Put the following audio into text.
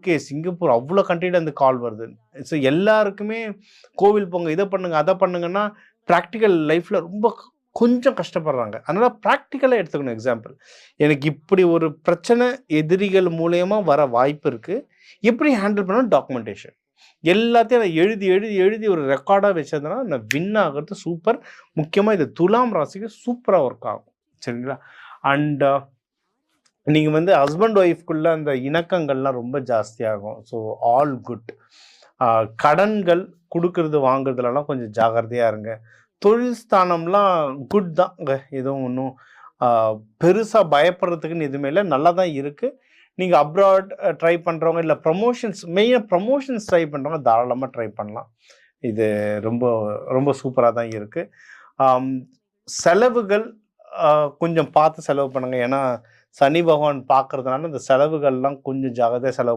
UK, Singapore அவ்வளோ கண்ட்ரில இருந்து கால் வருது. ஸோ எல்லாருக்குமே கோவில் போங்க, இத பண்ணுங்க, அத பண்ணுங்கன்னா, பிராக்டிகல் லைஃப்ல ரொம்ப கொஞ்சம் கஷ்டப்படுறாங்க. அதனால பிராக்டிகலா எடுத்துக்கணும் எக்ஸாம்பிள். எனக்கு இப்படி ஒரு பிரச்சனை எதிரிகள் மூலியமா வர வாய்ப்பு இருக்கு. எப்படி ஹேண்டில் பண்ணணும்? டாக்குமெண்டேஷன். எல்லாத்தையும் நான் எழுதி, எழுதி, எழுதி ஒரு ரெக்கார்டா வச்சிருந்தேன்னா, நான் வின் ஆகுறது சூப்பர். முக்கியமா இது துலாம் ராசிக்கு சூப்பரா ஒர்க் ஆகும். சரிங்களா? அண்ட் நீங்க வந்து ஹஸ்பண்ட் ஒய்ஃப்குள்ள அந்த இணக்கங்கள்லாம் ரொம்ப ஜாஸ்தியாகும். So all good. கடன்கள் குடுக்கறது, வாங்குறதுலலாம் கொஞ்சம் ஜாக்கிரதையா இருங்க. தொழில் ஸ்தானம்லாம் குட் தாங்க. எதுவும் ஒண்ணும் அ பெருசா பயப்படுறதுக்குன்னு எதுவுமே இல்ல. நல்லா தான் இருக்கு. நீங்க அப்ராட் ட்ரை பண்றவங்க, இல்ல ப்ரமோஷன்ஸ், மெயினா ப்ரமோஷன்ஸ் ட்ரை பண்றவங்க தாராளமா ட்ரை பண்ணலாம். இது ரொம்ப ரொம்ப சூப்பரா தான் இருக்கு. ஆம், செலவுகள் அ கொஞ்சம் பார்த்து செலவு பண்ணுங்க. ஏன்னா, சனி பகவான் பார்க்கறதுனால இந்த செலவுகள்லாம் கொஞ்சம் ஜாக்கிரதையா செலவு